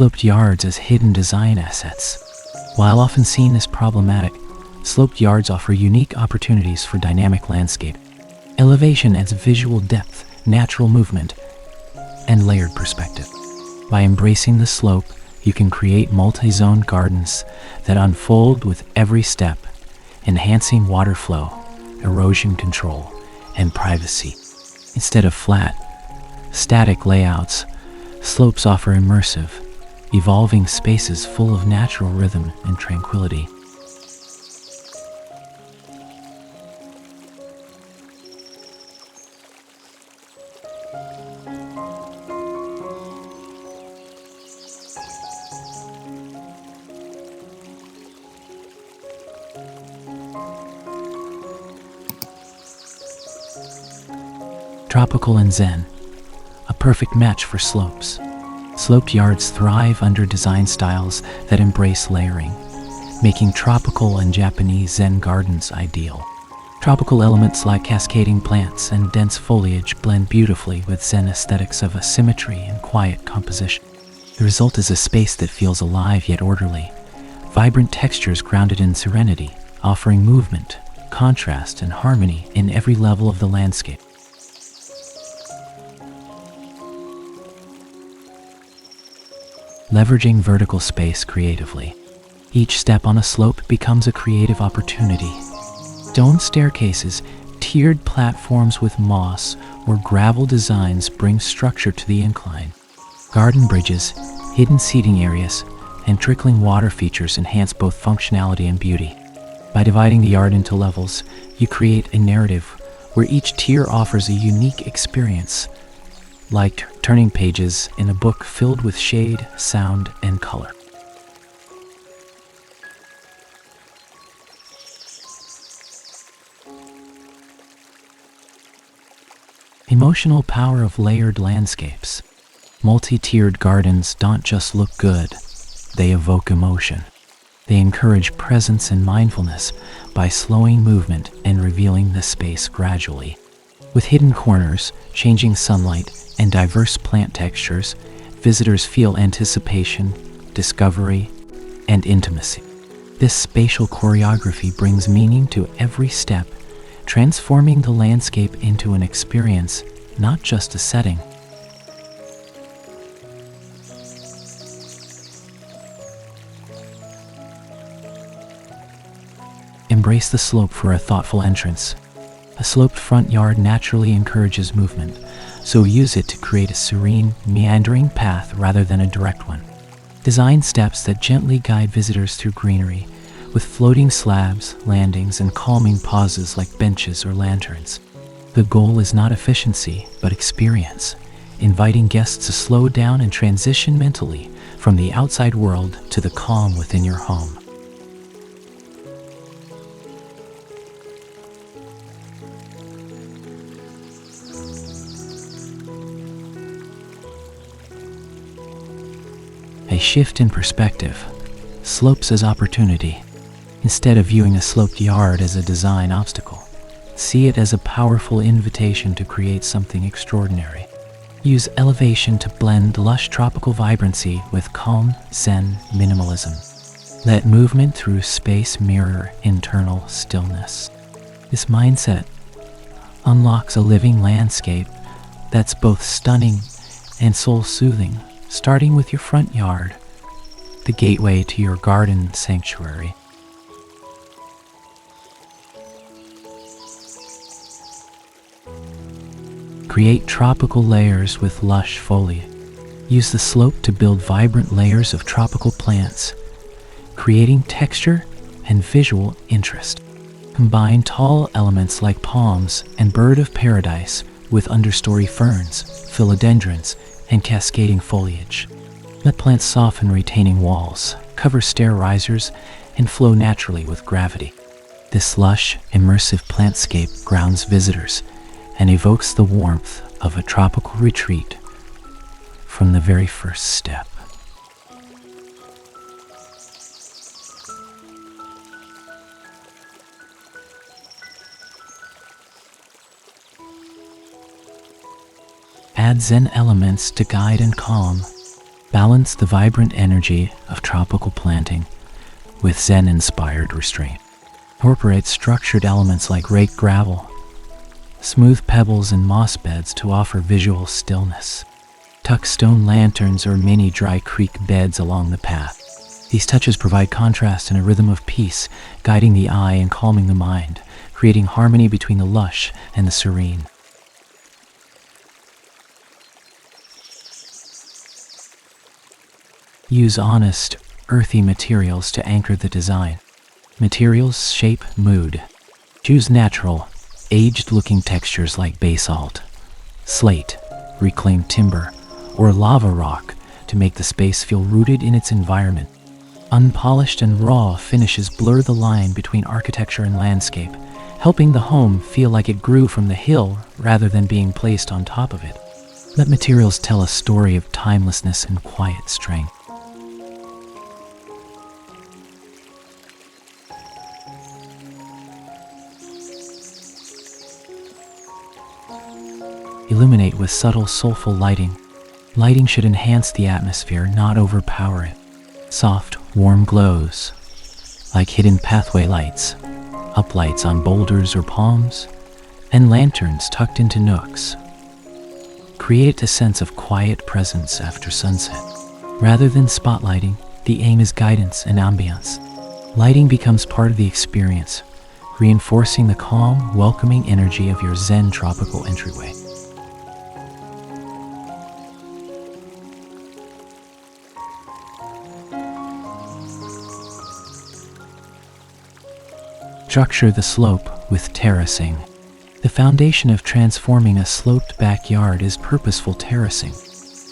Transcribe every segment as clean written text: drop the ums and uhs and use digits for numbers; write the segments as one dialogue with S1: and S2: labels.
S1: sloped yards as hidden design assets. While often seen as problematic, sloped yards offer unique opportunities for dynamic landscape. Elevation adds visual depth, natural movement, and layered perspective. By embracing the slope, you can create multi-zone gardens that unfold with every step, enhancing water flow, erosion control, and privacy. Instead of flat, static layouts, slopes offer immersive, evolving spaces full of natural rhythm and tranquility. Tropical and Zen, a perfect match for slopes. Sloped yards thrive under design styles that embrace layering, making tropical and Japanese Zen gardens ideal. Tropical elements like cascading plants and dense foliage blend beautifully with Zen aesthetics of symmetry and quiet composition. The result is a space that feels alive yet orderly, vibrant textures grounded in serenity, offering movement, contrast, and harmony in every level of the landscape. Leveraging vertical space creatively. Each step on a slope becomes a creative opportunity. Stone staircases, tiered platforms with moss, or gravel designs bring structure to the incline. Garden bridges, hidden seating areas, and trickling water features enhance both functionality and beauty. By dividing the yard into levels, you create a narrative where each tier offers a unique experience, like turning pages in a book filled with shade, sound, and color. Emotional power of layered landscapes. Multi-tiered gardens don't just look good, they evoke emotion. They encourage presence and mindfulness by slowing movement and revealing the space gradually. With hidden corners, changing sunlight, and diverse plant textures, visitors feel anticipation, discovery, and intimacy. This spatial choreography brings meaning to every step, transforming the landscape into an experience, not just a setting. Embrace the slope for a thoughtful entrance. A sloped front yard naturally encourages movement, so use it to create a serene, meandering path rather than a direct one. Design steps that gently guide visitors through greenery, with floating slabs, landings, and calming pauses like benches or lanterns. The goal is not efficiency, but experience, inviting guests to slow down and transition mentally from the outside world to the calm within your home. A shift in perspective. Slopes as opportunity. Instead of viewing a sloped yard as a design obstacle, see it as a powerful invitation to create something extraordinary. Use elevation to blend lush tropical vibrancy with calm Zen minimalism. Let movement through space mirror internal stillness. This mindset unlocks a living landscape that's both stunning and soul-soothing, starting with your front yard, the gateway to your garden sanctuary. Create tropical layers with lush foliage. Use the slope to build vibrant layers of tropical plants, creating texture and visual interest. Combine tall elements like palms and bird of paradise with understory ferns, philodendrons, and cascading foliage. Let plants soften retaining walls, cover stair risers, and flow naturally with gravity. This lush, immersive plantscape grounds visitors and evokes the warmth of a tropical retreat from the very first step. Add Zen elements to guide and calm. Balance the vibrant energy of tropical planting with Zen-inspired restraint. Incorporate structured elements like raked gravel, smooth pebbles, and moss beds to offer visual stillness. Tuck stone lanterns or mini dry creek beds along the path. These touches provide contrast and a rhythm of peace, guiding the eye and calming the mind, creating harmony between the lush and the serene. Use honest, earthy materials to anchor the design. Materials shape mood. Choose natural, aged-looking textures like basalt, slate, reclaimed timber, or lava rock to make the space feel rooted in its environment. Unpolished and raw finishes blur the line between architecture and landscape, helping the home feel like it grew from the hill rather than being placed on top of it. Let materials tell a story of timelessness and quiet strength. Illuminate with subtle, soulful lighting. Lighting should enhance the atmosphere, not overpower it. Soft, warm glows, like hidden pathway lights, uplights on boulders or palms, and lanterns tucked into nooks, create a sense of quiet presence after sunset. Rather than spotlighting, the aim is guidance and ambience. Lighting becomes part of the experience, reinforcing the calm, welcoming energy of your Zen tropical entryway. Structure the slope with terracing. The foundation of transforming a sloped backyard is purposeful terracing.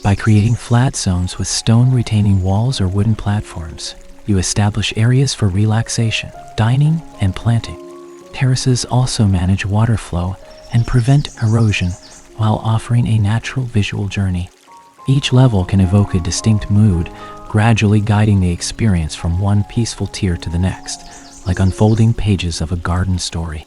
S1: By creating flat zones with stone retaining walls or wooden platforms, you establish areas for relaxation, dining, and planting. Terraces also manage water flow and prevent erosion while offering a natural visual journey. Each level can evoke a distinct mood, gradually guiding the experience from one peaceful tier to the next, like unfolding pages of a garden story.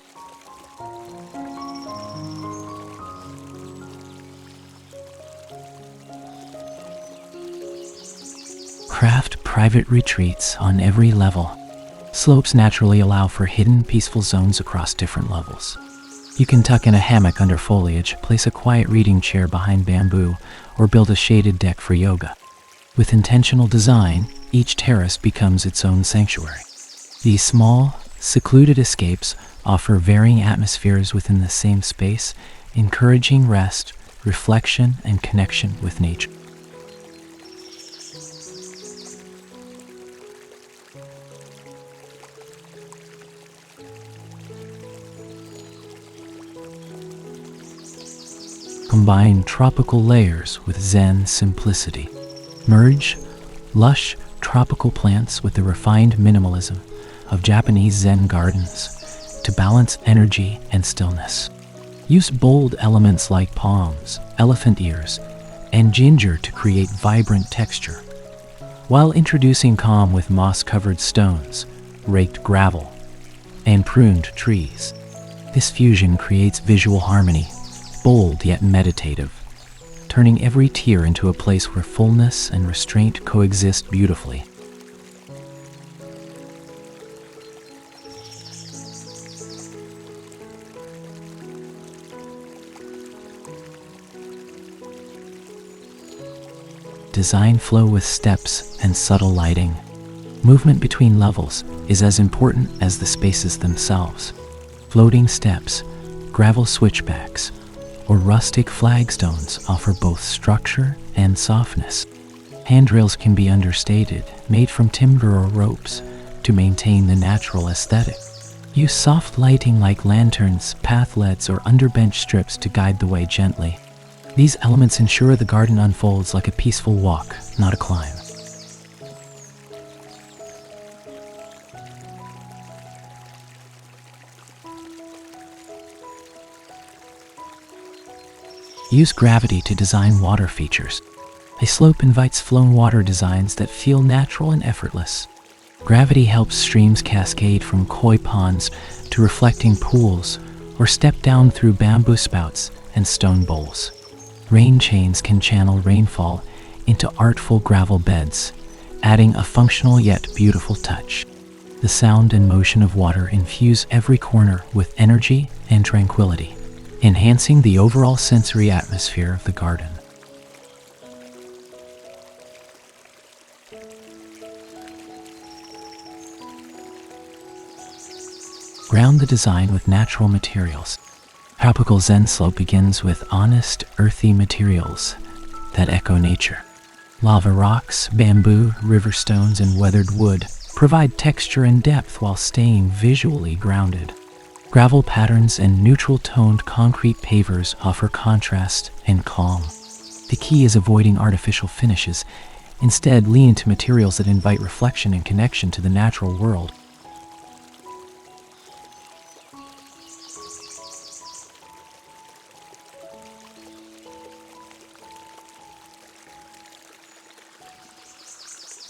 S1: Craft private retreats on every level. Slopes naturally allow for hidden, peaceful zones across different levels. You can tuck in a hammock under foliage, place a quiet reading chair behind bamboo, or build a shaded deck for yoga. With intentional design, each terrace becomes its own sanctuary. These small, secluded escapes offer varying atmospheres within the same space, encouraging rest, reflection, and connection with nature. Combine tropical layers with Zen simplicity. Merge lush tropical plants with the refined minimalism of Japanese Zen gardens to balance energy and stillness. Use bold elements like palms, elephant ears, and ginger to create vibrant texture, while introducing calm with moss-covered stones, raked gravel, and pruned trees. This fusion creates visual harmony, bold yet meditative, turning every tier into a place where fullness and restraint coexist beautifully. Design flow with steps and subtle lighting. Movement between levels is as important as the spaces themselves. Floating steps, gravel switchbacks, or rustic flagstones offer both structure and softness. Handrails can be understated, made from timber or ropes, to maintain the natural aesthetic. Use soft lighting like lanterns, pathlets, or underbench strips to guide the way gently. These elements ensure the garden unfolds like a peaceful walk, not a climb. Use gravity to design water features. A slope invites flown water designs that feel natural and effortless. Gravity helps streams cascade from koi ponds to reflecting pools, or step down through bamboo spouts and stone bowls. Rain chains can channel rainfall, into artful gravel beds, adding a functional yet beautiful touch. The sound and motion of water infuse every corner with energy and tranquility, enhancing the overall sensory atmosphere of the garden. Ground the design with natural materials. Tropical Zen slope begins with honest, earthy materials that echo nature. Lava rocks, bamboo, river stones, and weathered wood provide texture and depth while staying visually grounded. Gravel patterns and neutral-toned concrete pavers offer contrast and calm. The key is avoiding artificial finishes. Instead, lean into materials that invite reflection and connection to the natural world.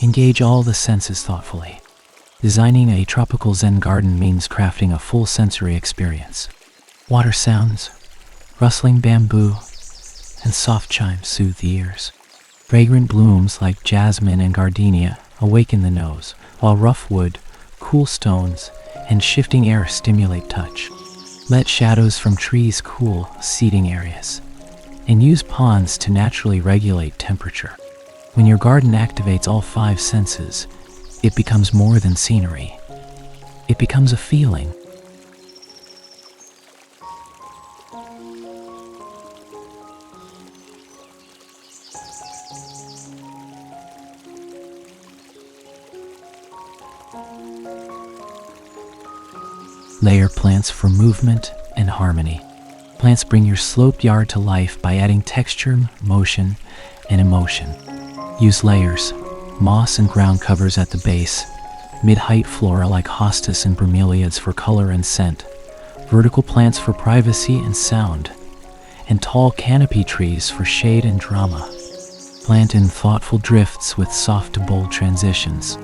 S1: Engage all the senses thoughtfully. Designing a tropical Zen garden means crafting a full sensory experience. Water sounds, rustling bamboo, and soft chimes soothe the ears. Fragrant blooms like jasmine and gardenia awaken the nose, while rough wood, cool stones, and shifting air stimulate touch. Let shadows from trees cool seating areas, and use ponds to naturally regulate temperature. When your garden activates all 5 senses, it becomes more than scenery. It becomes a feeling. Layer plants for movement and harmony. Plants bring your sloped yard to life by adding texture, motion, and emotion. Use layers, moss and ground covers at the base, mid-height flora like hostas and bromeliads for color and scent, vertical plants for privacy and sound, and tall canopy trees for shade and drama. Plant in thoughtful drifts with soft to bold transitions.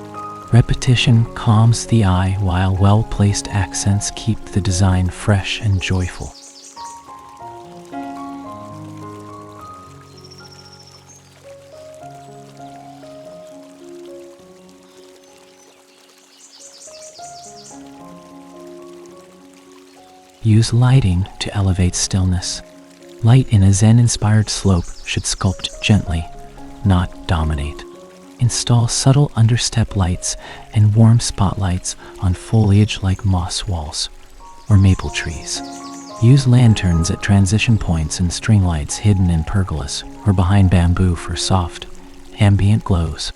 S1: Repetition calms the eye while well-placed accents keep the design fresh and joyful. Use lighting to elevate stillness. Light in a Zen-inspired slope should sculpt gently, not dominate. Install subtle understep lights and warm spotlights on foliage like moss walls or maple trees. Use lanterns at transition points and string lights hidden in pergolas or behind bamboo for soft, ambient glows.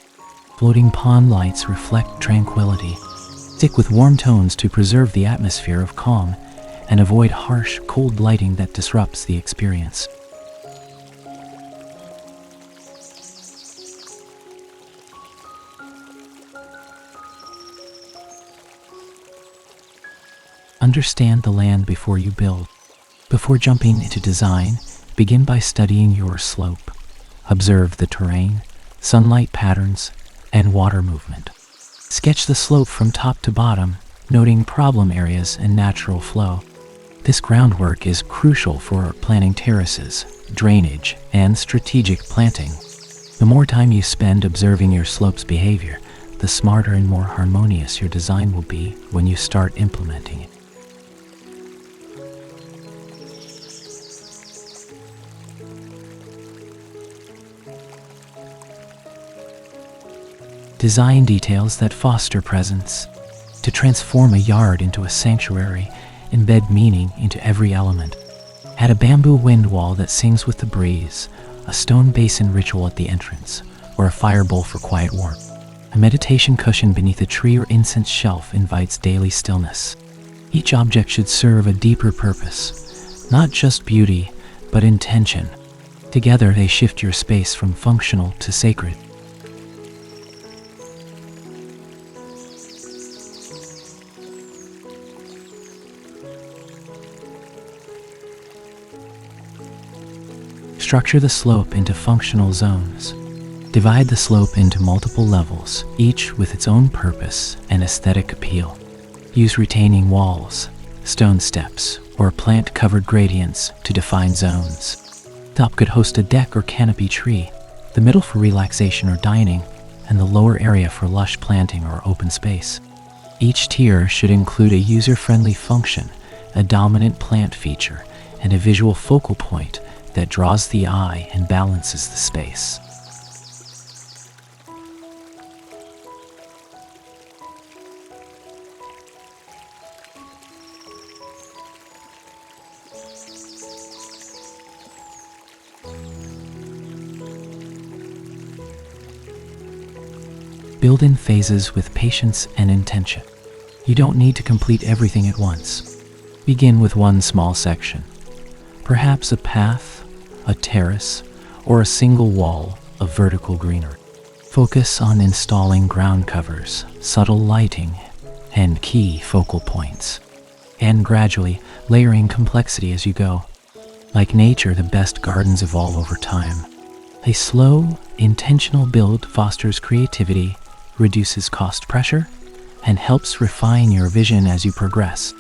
S1: Floating pond lights reflect tranquility. Stick with warm tones to preserve the atmosphere of calm and avoid harsh, cold lighting that disrupts the experience. Understand the land before you build. Before jumping into design, begin by studying your slope. Observe the terrain, sunlight patterns, and water movement. Sketch the slope from top to bottom, noting problem areas and natural flow. This groundwork is crucial for planning terraces, drainage, and strategic planting. The more time you spend observing your slope's behavior, the smarter and more harmonious your design will be when you start implementing it. Design details that foster presence. To transform a yard into a sanctuary, embed meaning into every element. Add a bamboo wind wall that sings with the breeze, a stone basin ritual at the entrance, or a fire bowl for quiet warmth. A meditation cushion beneath a tree or incense shelf invites daily stillness. Each object should serve a deeper purpose, not just beauty, but intention. Together they shift your space from functional to sacred. Structure the slope into functional zones. Divide the slope into multiple levels, each with its own purpose and aesthetic appeal. Use retaining walls, stone steps, or plant-covered gradients to define zones. Top could host a deck or canopy tree, the middle for relaxation or dining, and the lower area for lush planting or open space. Each tier should include a user-friendly function, a dominant plant feature, and a visual focal point that draws the eye and balances the space. Build in phases with patience and intention. You don't need to complete everything at once. Begin with one small section, perhaps a path, a terrace, or a single wall of vertical greenery. Focus on installing ground covers, subtle lighting, and key focal points, and gradually layering complexity as you go. Like nature, the best gardens evolve over time. A slow, intentional build fosters creativity, reduces cost pressure, and helps refine your vision as you progress.